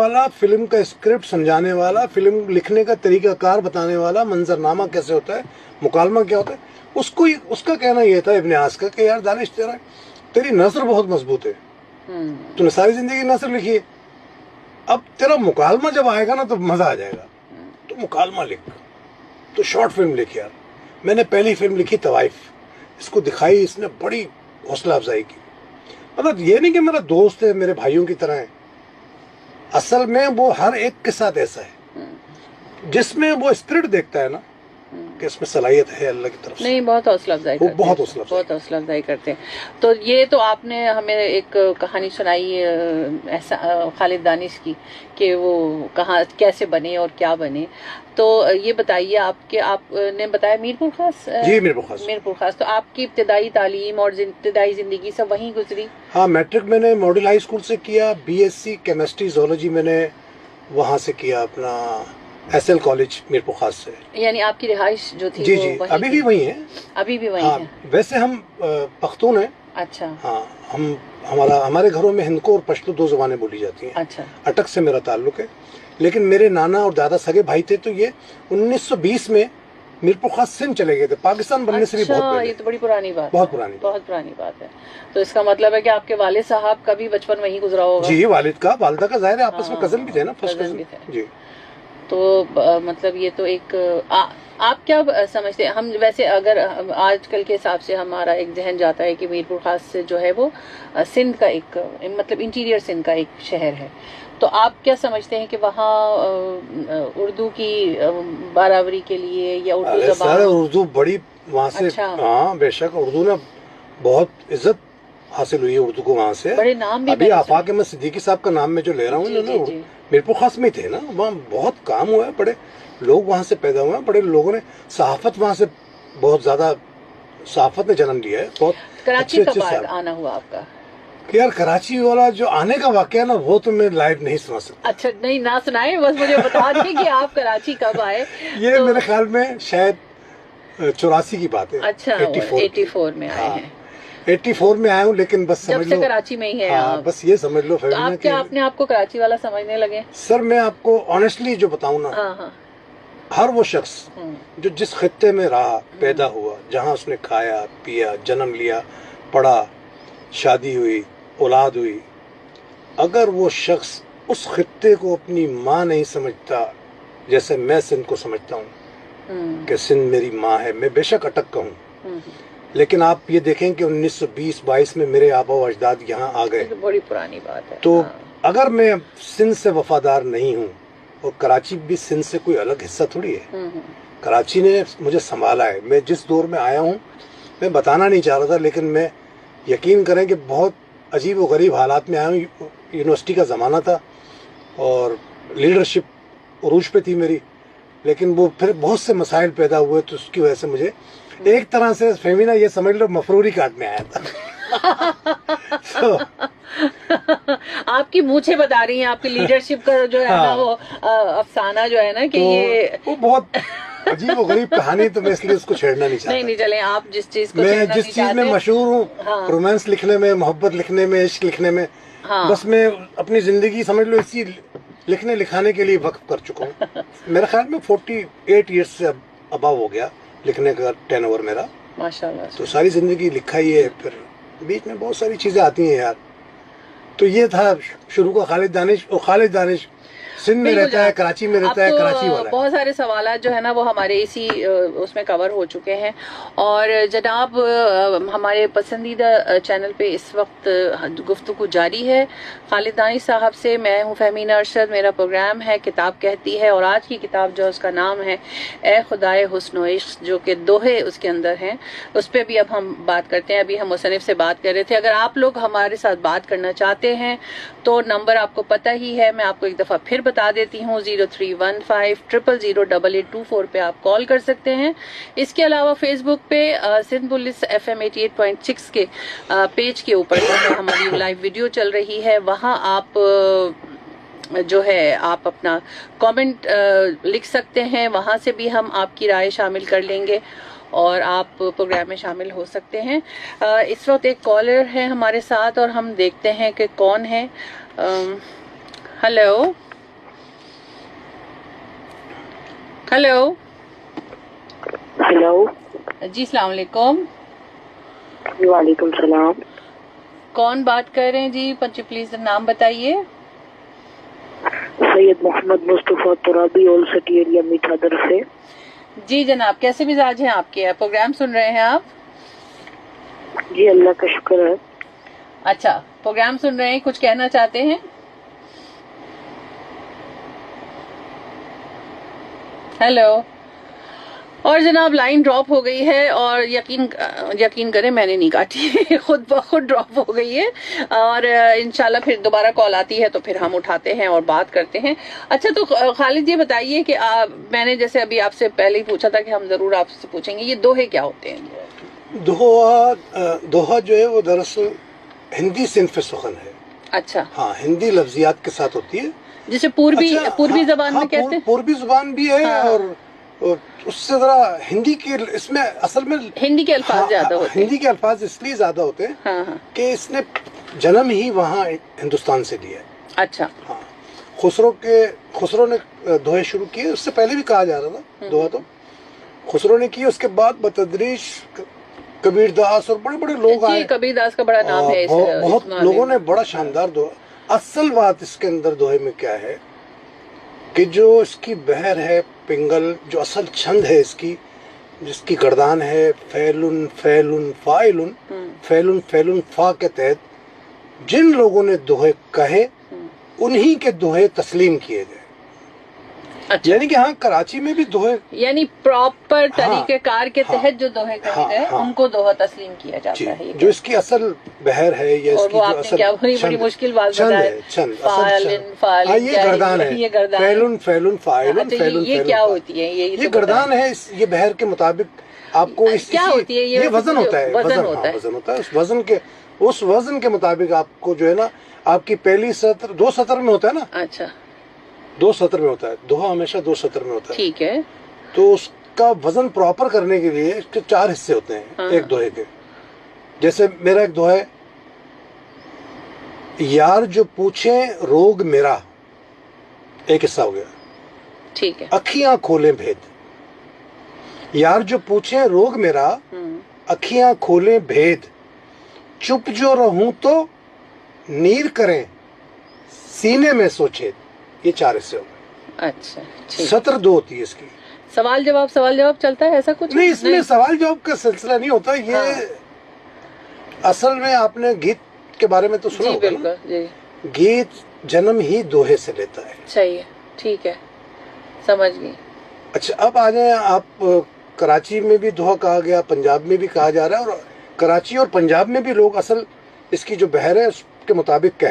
वाला, फिल्म का स्क्रिप्ट समझाने वाला, फिल्म लिखने का तरीका कार बताने वाला, मंजरनामा कैसे होता है, मुकालमा क्या होता है, उसका कहना यह था इब्ने आस का कि यार दानिश तेरी नसर बहुत मजबूत है, तूने सारी जिंदगी नसर लिखी है, अब तेरा मुकालमा जब आएगा ना तो मजा आ जाएगा, तो मुकालमा लिख, तो शॉर्ट फिल्म लिख यार। मैंने पहली फिल्म लिखी तवाइफ, इसको दिखाई, इसने बड़ी हौसला अफजाई की। मतलब ये नहीं कि मेरा दोस्त है, मेरे भाइयों की तरह है, असल में वो हर एक के साथ ऐसा है जिसमें वो स्पिरिट देखता है ना कि इसमें सलाहियत है अल्लाह की तरफ से। नहीं, बहुत हौसला अफजाई करते हैं, बहुत हौसला अफजाई करते हैं। तो ये तो आपने हमें एक कहानी सुनाई ऐसा खालिद दानिश की कि वो कहाँ कैसे बने और क्या बने, तो ये बताइए आपने बताया मीरपुर खास। जी, मीरपुर खास। तो आपकी इब्तदाई तालीम और इब्तदाई जिंदगी सब वहीं गुजरी? हाँ, मैट्रिक मैंने मॉडल हाई स्कूल से किया, बीएससी केमिस्ट्री जोलॉजी मैंने वहाँ से किया, अपना एसएल कॉलेज मीरपुर खास से। यानी आपकी रिहाइश जो थी जी, अभी भी वही है। अभी भी वही है। वैसे हम पख्तून हैं। अच्छा। हाँ, हमारे घरों में हिंदको और पश्तो दो ज़ुबानें बोली जाती हैं। अच्छा। अटक से मेरा ताल्लुक है, लेकिन मेरे नाना और दादा सगे भाई थे, तो ये 1920 में मीरपुर खास सिंध चले गए थे, पाकिस्तान बनने से भी बहुत पहले। ये तो बड़ी पुरानी बात, बहुत पुरानी बात है। तो इसका मतलब है कि आपके वालिद साहब का भी बचपन वहीं गुजरा होगा? जी, वालिद का, वालिदा का, जाहिर है आपस में कजन भी थे ना, फर्स्ट कजन जी। तो मतलब ये तो एक आप क्या समझते हैं? हम वैसे अगर आजकल के हिसाब से हमारा एक जहन जाता है कि मीरपुर खास से जो है वो सिंध का एक मतलब इंटीरियर सिंध का एक शहर है, तो आप क्या समझते हैं कि वहाँ उर्दू की बारावरी के लिए या उर्दू ज़बान? उर्दू बड़ी वहाँ से। अच्छा। हाँ, बेशक उर्दू ने बहुत इज्जत हासिल हुई है उर्दू को वहाँ से। बड़े नाम भी अभी आफाक में सिद्दीकी साहब का नाम में जो ले रहा हूँ, मीरपुर खास में थे ना, वहाँ बहुत काम हुआ है, बड़े लोग वहाँ से पैदा हुए हैं, बड़े लोगों ने सहाफत वहाँ से बहुत ज्यादा सहाफत ने जन्म लिया है। बहुत कराची कब आना हुआ आपका? यार कराची वाला जो आने का वाकया ना, वो तो मैं लाइव नहीं सुना सकता। अच्छा, नहीं ना सुनाए, बस मुझे बता दें कि आप कराची कब आए। ये तो मेरे ख्याल में शायद 84 की बात है। अच्छा, 84 में आए हैं। 84 में आया हूँ, लेकिन बस समझ लो कराची में ही है। हाँ, बस ये समझ लो। तो आप क्या अपने आप को कराची वाला समझने लगे? सर मैं आपको ऑनेस्टली जो बताऊँ ना, हर वो शख्स जो जिस खित्ते में रहा, पैदा हुआ, जहाँ उसने खाया पिया, जन्म लिया, पढ़ा, शादी हुई, औलाद हुई, अगर वो शख्स उस खित्ते को अपनी माँ नहीं समझता, जैसे मैं सिंध को समझता हूँ कि सिंध मेरी माँ है, मैं बेशक अटक का हूँ, लेकिन आप ये देखें कि 1920-22 में मेरे आबा व अजदाद यहाँ आ गए, तो बड़ी पुरानी बात है। तो अगर मैं सिंध से वफादार नहीं हूँ, और कराची भी सिंध से कोई अलग हिस्सा थोड़ी है, कराची ने मुझे संभाला है। मैं जिस दौर में आया हूँ, मैं बताना नहीं चाह रहा था, लेकिन मैं यकीन करें कि बहुत अजीब व गरीब हालात में आया हूँ। यूनिवर्सिटी का ज़माना था और लीडरशिप उरूज पे थी मेरी, लेकिन वो फिर बहुत से मसाइल पैदा हुए, तो उसकी वजह से मुझे एक तरह से फेमिना ये समझ लो मफरूरी काटने आया था। so, आपकी मूंछें बता रही हैं, आपकी लीडरशिप का जो है ना वो अफसाना जो है ना कि तो ये वो बहुत अजीब व गरीब कहानी, तो मैं इसलिए उसको छेड़ना नहीं चाहता। नहीं चले, आप जिस चीज को मैं जिस चीज में मशहूर हूँ, रोमांस लिखने में, मोहब्बत लिखने में, इश्क लिखने में, बस मैं अपनी जिंदगी समझ लो इसी लिखने लिखाने के लिए वक्फ कर चुका हूँ। मेरे ख्याल में 48 ईयर्स से अबव हो गया लिखने का टर्नओवर मेरा, माशाल्लाह। तो सारी जिंदगी लिखा ही है, फिर बीच में बहुत सारी चीजें आती हैं यार। तो ये था शुरू का खालिद दानिश, और खालिद दानिश सिंध में रहता है, कराची में रहता है, कराची वाला है। बहुत सारे सवाल जो है ना वो हमारे इसी उसमें कवर हो चुके हैं। और जनाब हमारे पसंदीदा चैनल पे इस वक्त गुफ्तगू जारी है खालिद दानिश साहब से। मैं हूँ फहमीना अरशद, मेरा प्रोग्राम है किताब कहती है, और आज की किताब जो उसका नाम है ए खुदाए हुस्न व इश्क, जो कि दोहे उसके अंदर हैं, उस पर भी अब हम बात करते हैं। अभी हम मुसन्निफ से बात कर रहे थे। अगर आप लोग हमारे साथ बात करना चाहते हैं तो नंबर आपको पता ही है, मैं आपको एक दफ़ा फिर बता देती हूँ, 0315008824 पे आप कॉल कर सकते हैं। इसके अलावा फेसबुक पे सिंध पुलिस FM 88.6 के पेज के ऊपर जो है हमारी लाइव वीडियो चल रही है, वहाँ आप जो है आप अपना कमेंट लिख सकते हैं, वहाँ से भी हम आपकी राय शामिल कर लेंगे और आप प्रोग्राम में शामिल हो सकते हैं। इस वक्त एक कॉलर है हमारे साथ और हम देखते हैं कि कौन है। हेलो हेलो हेलो, जी अस्सलाम वालेकुम, वालेकुम सलाम। कौन बात कर रहे हैं जी? प्लीज नाम बताइए। Syed Mohammad Mustafa Turabi old city area Mithadar से। जी जनाब, कैसे मिजाज हैं आपके? प्रोग्राम सुन रहे हैं आप? जी अल्लाह का शुक्र है। अच्छा, प्रोग्राम सुन रहे हैं, कुछ कहना चाहते हैं? हेलो। और जनाब लाइन ड्रॉप हो गई है और यकीन करें मैंने नहीं काटी खुद ब खुद ड्रॉप हो गई है और इंशाल्लाह फिर दोबारा कॉल आती है तो फिर हम उठाते हैं और बात करते हैं। अच्छा, तो खालिद ये बताइए कि मैंने जैसे अभी आपसे पहले ही पूछा था कि हम जरूर आपसे पूछेंगे, ये दोहे क्या होते हैं? दोहा जो है वो दरअसल हिंदी सिन्फ सुखन है। अच्छा। हाँ, हिंदी लफ्जियात के साथ होती है, जिसे पूर्वी हाँ, जबान में कहते हैं। पूर्वी जुबान भी है। हाँ, और उससे जरा हिंदी के इसमें असल में हिंदी के अल्फाज ज्यादा होते हैं। हिंदी के अल्फाज इसलिए ज्यादा होते हैं हाँ। कि इसने जन्म ही वहाँ हिंदुस्तान से लिया है। अच्छा। हाँ, खुसरो ने दोहे शुरू किए, उससे पहले भी कहा जा रहा था दोहा, तो खुसरो ने किए, उसके बाद बतदरीज कबीर दास और बड़े बड़े लोग आए। कबीर दास का बड़ा नाम है। बहुत लोगों ने बड़ा शानदार दोहा। असल बात इसके अंदर दोहे में क्या है कि जो इसकी बहर है पिंगल, जो असल छंद है इसकी, जिसकी गर्दान है फैलुन फैलुन फाइलुन, फैलुन फैलुन फा के तहत जिन लोगों ने दोहे कहे उन्हीं के दोहे तस्लीम किए गए। अच्छा। यानी कि हाँ, कराची में भी दोहे, यानी प्रॉपर तरीकेकार के तहत जो दोहे कहे गए हाँ, उनको दोहा तस्लीम किया जाता है। जो इसकी असल बहर है या इसकी जो असल क्या बड़ी मुश्किल बात बताई। ये गर्दान है, फैलुन फैलुन फाइलुन फैलुन। ये क्या होती है? ये गर्दान है। ये बहर के मुताबिक आपको क्या होती है? ये वजन होता है। वजन होता है। उस वजन के मुताबिक आपको जो है ना, आपकी पहली सत्र 2 सत्र में होता है ना। अच्छा, 2 सत्र में होता है दोहा, हमेशा 2 सत्र में होता है। ठीक है। तो उसका वजन प्रॉपर करने के लिए इसके 4 हिस्से होते हैं। हाँ। एक दोहे के, जैसे मेरा एक दोहा है, यार जो पूछे रोग मेरा, एक हिस्सा हो गया। ठीक है। अखियां खोले भेद, यार जो पूछे रोग मेरा, अखियां खोले भेद, चुप जो रहूं तो नीर करें, सीने में सोचे। ये 4 हिस्से हो गए। अच्छा, ठीक। सत्र 2 होती है इसकी। सवाल जवाब चलता है, ऐसा कुछ नहीं, इसमें सवाल जवाब का सिलसिला नहीं होता ये। हाँ। असल में आपने गीत के बारे में तो सुना जी होगा ना? बिल्कुल जी। गीत जन्म ही दोहे से लेता है। सही है, ठीक है, समझ गई। अच्छा, अब आ जाए आप। कराची में भी दोहा कहा गया, पंजाब में भी कहा जा रहा है, और कराची और पंजाब में भी लोग असल इसकी जो बहर है उसके मुताबिक कह